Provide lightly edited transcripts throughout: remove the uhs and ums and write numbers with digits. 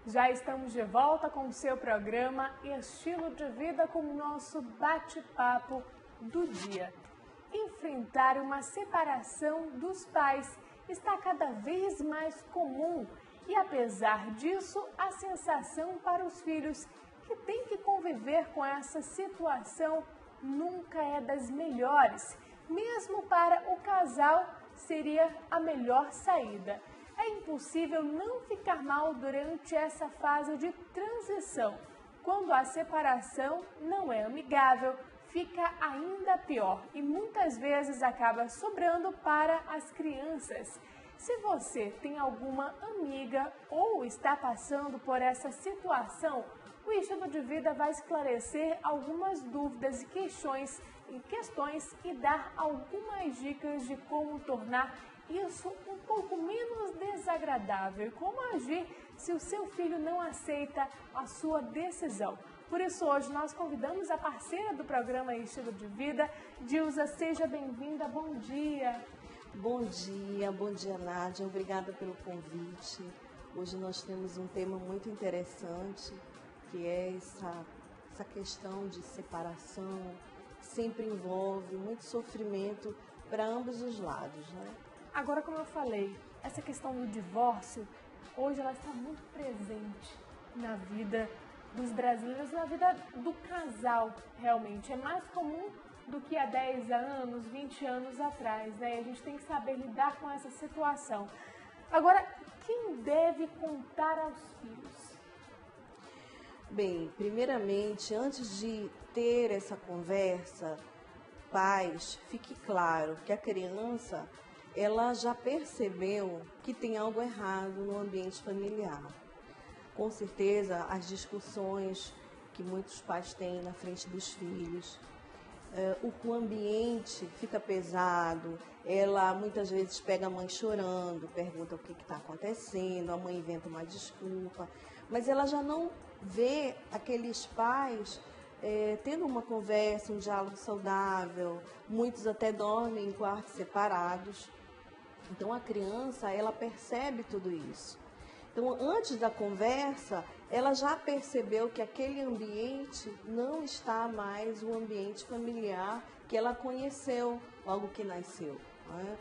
Já estamos de volta com o seu programa Estilo de Vida, com o nosso bate-papo do dia. Enfrentar uma separação dos pais está cada vez mais comum e, apesar disso, a sensação para os filhos que têm que conviver com essa situação nunca é das melhores. Mesmo para o casal, seria a melhor saída. É impossível não ficar mal durante essa fase de transição. Quando a separação não é amigável, fica ainda pior e muitas vezes acaba sobrando para as crianças. Se você tem alguma amiga ou está passando por essa situação, o Estilo de Vida vai esclarecer algumas dúvidas e questões e dar algumas dicas de como tornar isso um pouco menos desagradável e como agir se o seu filho não aceita a sua decisão. Por isso, hoje nós convidamos a parceira do programa Estilo de Vida, Dilza. Seja bem-vinda, bom dia. Bom dia, Nádia. Obrigada pelo convite. Hoje nós temos um tema muito interessante, que é essa questão de separação, sempre envolve muito sofrimento para ambos os lados, né? Agora, como eu falei, essa questão do divórcio, hoje ela está muito presente na vida dos brasileiros, na vida do casal, realmente. É mais comum do que há 10 anos, 20 anos atrás, né? E a gente tem que saber lidar com essa situação. Agora, quem deve contar aos filhos? Bem, primeiramente, antes de ter essa conversa, pais, fique claro que a criança ela já percebeu que tem algo errado no ambiente familiar. Com certeza, as discussões que muitos pais têm na frente dos filhos, o ambiente fica pesado, ela muitas vezes pega a mãe chorando, pergunta o que está acontecendo, a mãe inventa uma desculpa, mas ela já não vê aqueles pais tendo uma conversa, um diálogo saudável, muitos até dormem em quartos separados. Então a criança, ela percebe tudo isso. Então antes da conversa, ela já percebeu que aquele ambiente não está mais o ambiente familiar que ela conheceu logo que nasceu, né?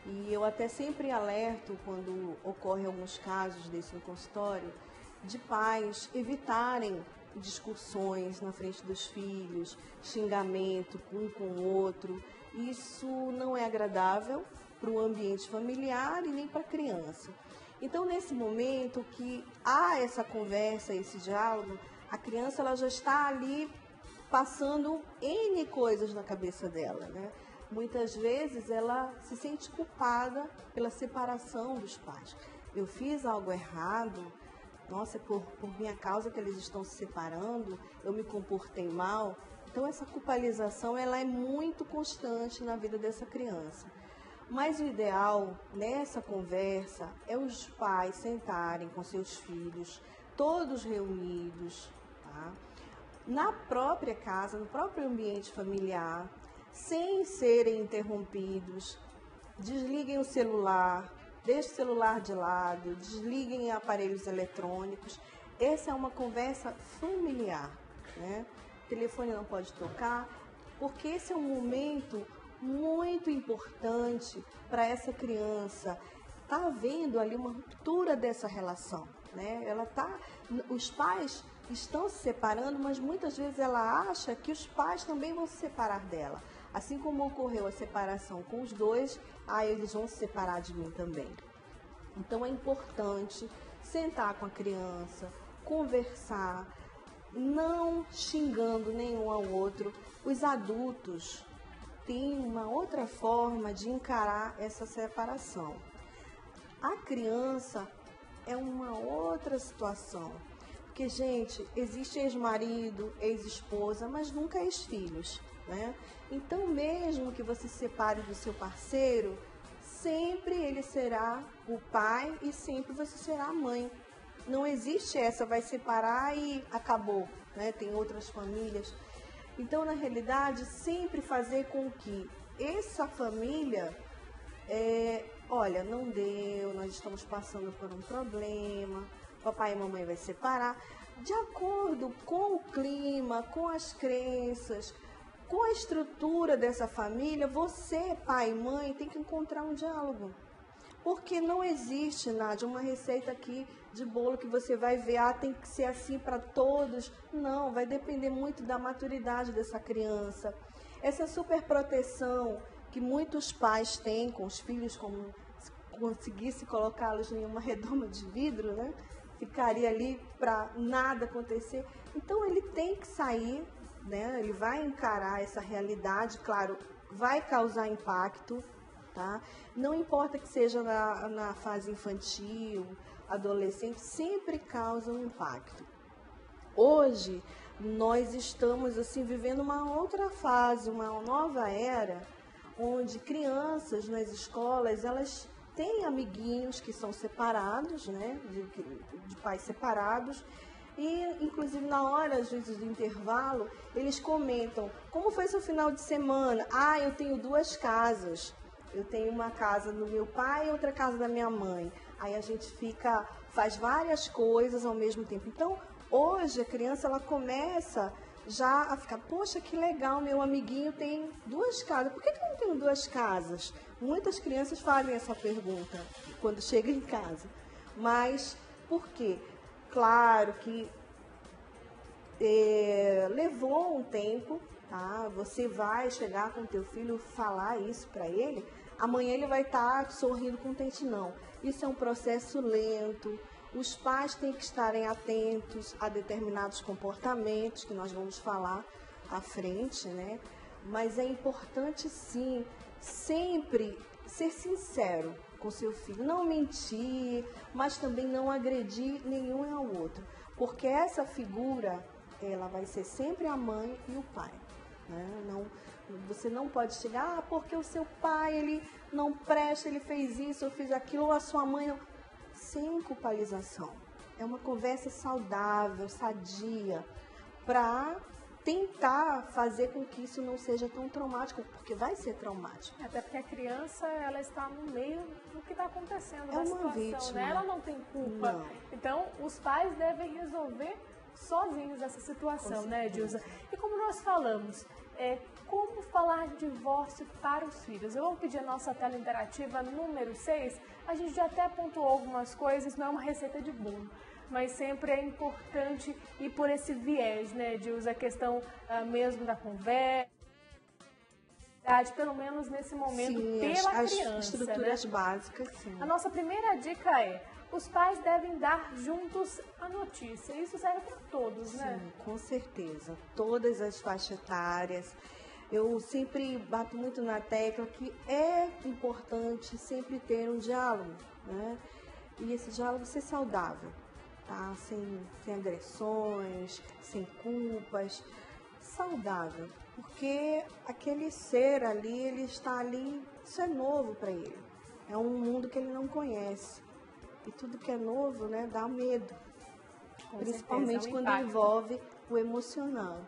E eu até sempre alerto quando ocorrem alguns casos desse no consultório, de pais evitarem discussões na frente dos filhos, xingamento um com o outro. Isso não é agradável para o ambiente familiar e nem para a criança. Então, nesse momento que há essa conversa, esse diálogo, a criança ela já está ali passando N coisas na cabeça dela, né? Muitas vezes ela se sente culpada pela separação dos pais. Eu fiz algo errado, nossa, por minha causa que eles estão se separando, eu me comportei mal. Então, essa culpabilização ela é muito constante na vida dessa criança. Mas o ideal nessa conversa é os pais sentarem com seus filhos, todos reunidos, tá? Na própria casa, no próprio ambiente familiar, sem serem interrompidos. Desliguem o celular, deixem o celular de lado, desliguem aparelhos eletrônicos. Essa é uma conversa familiar, né? O telefone não pode tocar, porque esse é um momento muito importante para essa criança. Está havendo ali uma ruptura dessa relação, né? Os pais estão se separando, mas muitas vezes ela acha que os pais também vão se separar dela. Assim como ocorreu a separação com os dois, eles vão se separar de mim também. Então é importante sentar com a criança, conversar, não xingando nenhum ao outro. Os adultos têm uma outra forma de encarar essa separação. A criança é uma outra situação. Porque, gente, existe ex-marido, ex-esposa, mas nunca ex-filhos, né? Então, mesmo que você se separe do seu parceiro, sempre ele será o pai e sempre você será a mãe. Não existe essa, vai separar e acabou, né? Tem outras famílias. Então, na realidade, sempre fazer com que essa família, olha, não deu, nós estamos passando por um problema, papai e mamãe vai separar, de acordo com o clima, com as crenças, com a estrutura dessa família, você, pai e mãe, tem que encontrar um diálogo. Porque não existe, Nádia, uma receita aqui de bolo que você vai ver, tem que ser assim para todos. Não, vai depender muito da maturidade dessa criança. Essa superproteção que muitos pais têm com os filhos, como se conseguisse colocá-los em uma redoma de vidro, né? Ficaria ali para nada acontecer. Então, ele tem que sair, né? Ele vai encarar essa realidade, claro, vai causar impacto. Tá? Não importa que seja na fase infantil, adolescente, sempre causa um impacto. Hoje, nós estamos assim vivendo uma outra fase, uma nova era, onde crianças nas escolas, elas têm amiguinhos que são separados, né, de pais separados, e inclusive na hora, às vezes, do intervalo, eles comentam, como foi seu final de semana? Eu tenho 2 casas. Eu tenho uma casa do meu pai e outra casa da minha mãe. Aí a gente faz várias coisas ao mesmo tempo. Então, hoje a criança ela começa já a ficar, poxa, que legal, meu amiguinho tem 2 casas. Por que eu não tenho 2 casas? Muitas crianças fazem essa pergunta quando chegam em casa. Mas por quê? Claro que levou um tempo. Você vai chegar com o teu filho, falar isso para ele, amanhã ele vai estar sorrindo contente, não. Isso é um processo lento, os pais têm que estarem atentos a determinados comportamentos, que nós vamos falar à frente, né? Mas é importante, sim, sempre ser sincero com seu filho, não mentir, mas também não agredir nenhum ao outro, porque essa figura, ela vai ser sempre a mãe e o pai. Não, você não pode chegar, porque o seu pai, ele não presta, ele fez isso, eu fiz aquilo, ou a sua mãe não. Sem culpabilização. É uma conversa saudável, sadia, para tentar fazer com que isso não seja tão traumático, porque vai ser traumático. Até porque a criança, ela está no meio do que está acontecendo, da situação, vítima, né? Ela não tem culpa. Não. Então, os pais devem resolver sozinhos essa situação, né, Dilza? E como nós falamos, como falar de divórcio para os filhos? Eu vou pedir a nossa tela interativa número 6. A gente já até pontuou algumas coisas, não é uma receita de bolo, mas sempre é importante ir por esse viés, né, Dilza? A questão mesmo da conversa, pelo menos nesse momento, sim, pela as criança, estruturas né? básicas, sim. A nossa primeira dica é: os pais devem dar juntos a notícia. Isso serve para todos, né? Sim, com certeza. Todas as faixas etárias. Eu sempre bato muito na tecla que é importante sempre ter um diálogo, né? E esse diálogo ser saudável, tá? Sem agressões, sem culpas. Saudável, porque aquele ser ali, ele está ali, isso é novo para ele. É um mundo que ele não conhece. E tudo que é novo, né, dá medo. Com Principalmente certeza, é um quando impacto. envolve o emocional.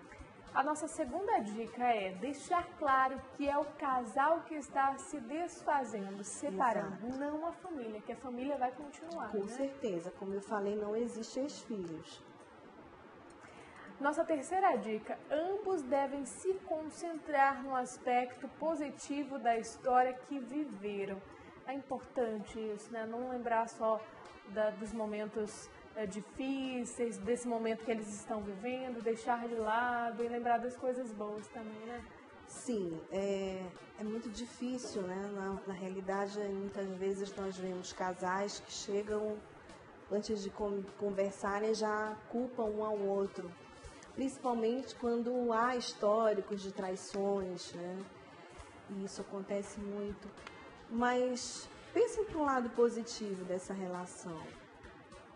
A nossa segunda dica é deixar claro que é o casal que está se desfazendo, separando, Exato. não a família, que a família vai continuar. Com né? certeza, como eu falei, não existem os filhos. Nossa terceira dica: ambos devem se concentrar no aspecto positivo da história que viveram. É importante isso, né? Não lembrar só dos momentos difíceis, desse momento que eles estão vivendo, deixar de lado e lembrar das coisas boas também, né? Sim, é muito difícil, né? Na realidade, muitas vezes nós vemos casais que chegam, antes de conversarem, já culpam um ao outro. Principalmente quando há históricos de traições, né? E isso acontece muito. Mas pense para um lado positivo dessa relação.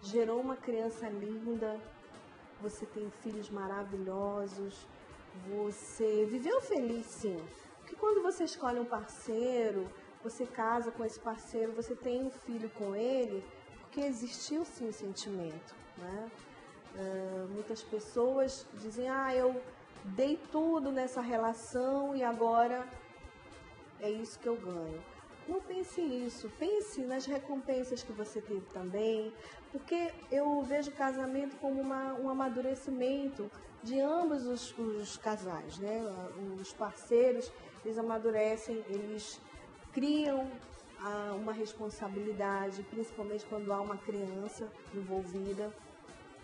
Gerou uma criança linda, você tem filhos maravilhosos, você viveu feliz, sim. Porque quando você escolhe um parceiro, você casa com esse parceiro, você tem um filho com ele, porque existiu sim o sentimento, né? Muitas pessoas dizem, eu dei tudo nessa relação e agora é isso que eu ganho. Não pense nisso, pense nas recompensas que você teve também, porque eu vejo o casamento como um amadurecimento de ambos os casais, né? Os parceiros, eles amadurecem, eles criam uma responsabilidade, principalmente quando há uma criança envolvida.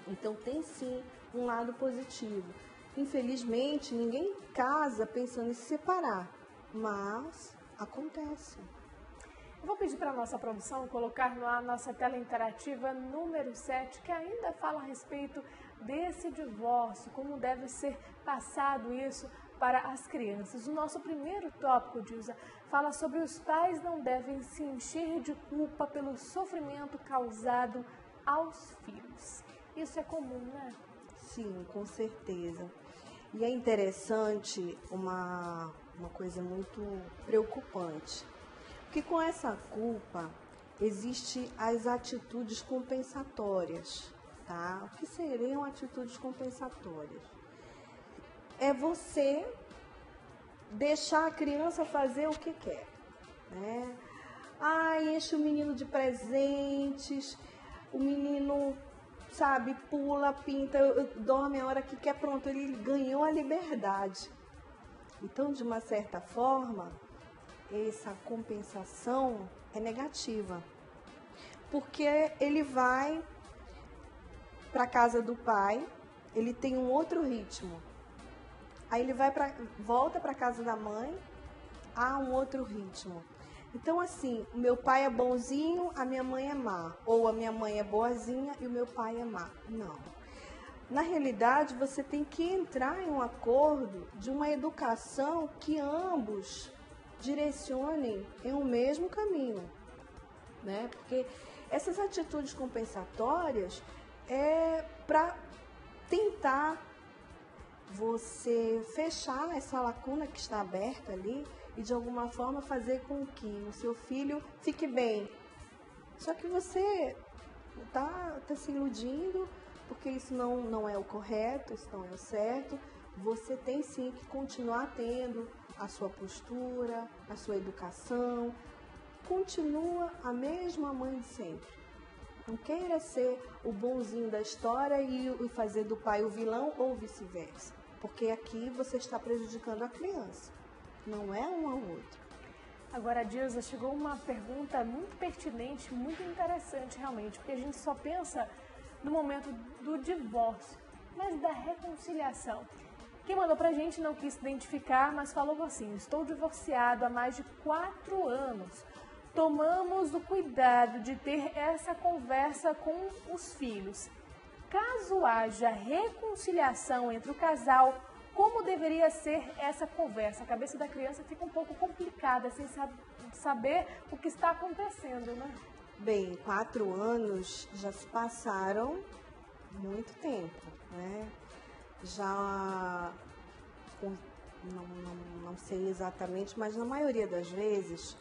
Então tem sim um lado positivo. Infelizmente, ninguém casa pensando em se separar, mas acontece. Eu vou pedir para a nossa produção colocar na nossa tela interativa número 7, que ainda fala a respeito desse divórcio, como deve ser passado isso para as crianças. O nosso primeiro tópico, Dilza, fala sobre os pais não devem se encher de culpa pelo sofrimento causado aos filhos. Isso é comum, né? Sim, com certeza. E é interessante uma coisa muito preocupante, porque com essa culpa existem as atitudes compensatórias, tá? O que seriam atitudes compensatórias? É você deixar a criança fazer o que quer, né? Enche o menino de presentes, o menino, sabe, pula, pinta, dorme a hora que quer, pronto, ele ganhou a liberdade. Então, de uma certa forma, essa compensação é negativa, porque ele vai para a casa do pai, ele tem um outro ritmo. Aí ele volta para a casa da mãe, há um outro ritmo. Então, assim, o meu pai é bonzinho, a minha mãe é má. Ou a minha mãe é boazinha e o meu pai é má. Não. Na realidade, você tem que entrar em um acordo de uma educação que ambos direcionem em um mesmo caminho, né? Porque essas atitudes compensatórias é para tentar você fechar essa lacuna que está aberta ali e de alguma forma fazer com que o seu filho fique bem. Só que você tá se iludindo, porque isso não é o correto, isso não é o certo. Você tem sim que continuar tendo a sua postura, a sua educação. Continua a mesma mãe de sempre. Não queira ser o bonzinho da história e fazer do pai o vilão ou vice-versa. Porque aqui você está prejudicando a criança. Não é um ao outro. Agora, Dilza, chegou uma pergunta muito pertinente, muito interessante realmente, porque a gente só pensa no momento do divórcio, mas da reconciliação. Quem mandou pra gente não quis se identificar, mas falou assim: estou divorciado há mais de 4 anos. Tomamos o cuidado de ter essa conversa com os filhos. Caso haja reconciliação entre o casal, como deveria ser essa conversa? A cabeça da criança fica um pouco complicada, sem saber o que está acontecendo, né? Bem, 4 anos já se passaram muito tempo, né? Já, não sei exatamente, mas na maioria das vezes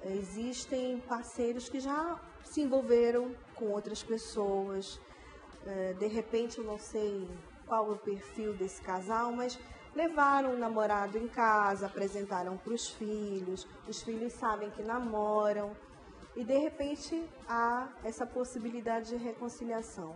existem parceiros que já se envolveram com outras pessoas. De repente, eu não sei qual é o perfil desse casal, mas levaram o namorado em casa, apresentaram para os filhos sabem que namoram e de repente há essa possibilidade de reconciliação.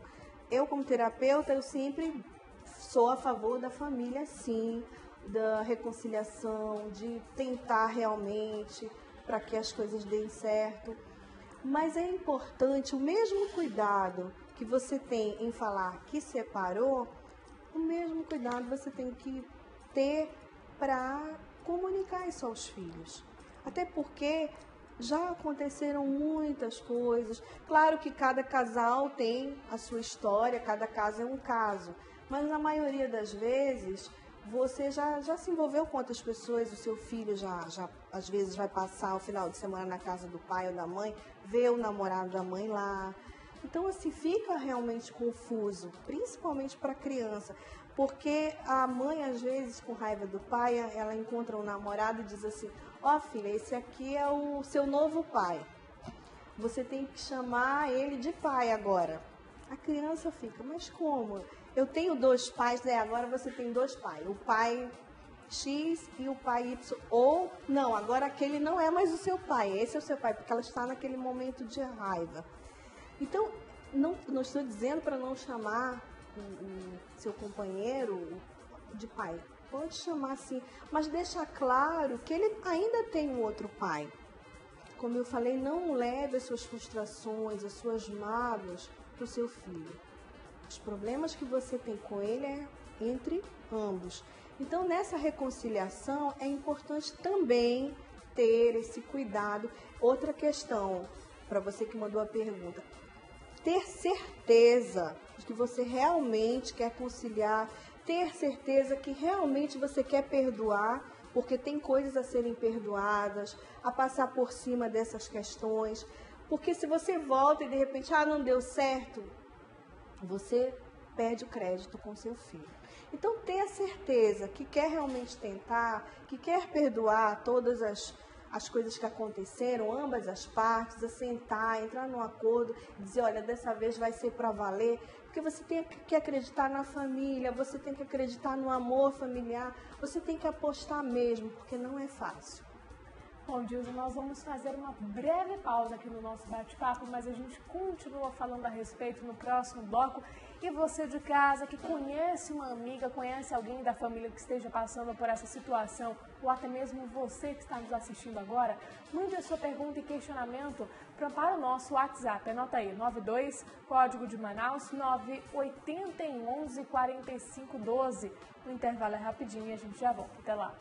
Eu, como terapeuta, eu sempre sou a favor da família, sim, da reconciliação, de tentar realmente para que as coisas deem certo. Mas é importante o mesmo cuidado que você tem em falar que separou, o mesmo cuidado você tem que ter para comunicar isso aos filhos. Até porque já aconteceram muitas coisas. Claro que cada casal tem a sua história, cada caso é um caso. Mas na maioria das vezes, você já se envolveu com outras pessoas, o seu filho já às vezes vai passar o final de semana na casa do pai ou da mãe, vê o namorado da mãe lá. Então, assim, fica realmente confuso, principalmente para a criança, porque a mãe, às vezes, com raiva do pai, ela encontra um namorado e diz assim: ó, filha, esse aqui é o seu novo pai. Você tem que chamar ele de pai agora. A criança fica, mas como? Eu tenho dois pais, agora você tem dois pais, o pai X e o pai Y, ou não, agora aquele não é mais o seu pai, esse é o seu pai, porque ela está naquele momento de raiva. Então, não estou dizendo para não chamar o seu companheiro de pai, pode chamar sim, mas deixar claro que ele ainda tem um outro pai. Como eu falei, não leve as suas frustrações, as suas mágoas para o seu filho. Os problemas que você tem com ele é entre ambos. Então, nessa reconciliação, é importante também ter esse cuidado. Outra questão, para você que mandou a pergunta, ter certeza de que você realmente quer conciliar, ter certeza que realmente você quer perdoar, porque tem coisas a serem perdoadas, a passar por cima dessas questões. Porque se você volta e de repente, não deu certo, você perde o crédito com seu filho. Então, tenha certeza que quer realmente tentar, que quer perdoar todas as coisas que aconteceram, ambas as partes, a sentar, entrar num acordo, dizer, olha, dessa vez vai ser para valer, porque você tem que acreditar na família, você tem que acreditar no amor familiar, você tem que apostar mesmo, porque não é fácil. Bom, Dilson, nós vamos fazer uma breve pausa aqui no nosso bate-papo, mas a gente continua falando a respeito no próximo bloco. E você de casa que conhece uma amiga, conhece alguém da família que esteja passando por essa situação, ou até mesmo você que está nos assistindo agora, mande a sua pergunta e questionamento para o nosso WhatsApp. Anota aí, 92, código de Manaus, 981 11 45 12. O intervalo é rapidinho e a gente já volta. Até lá.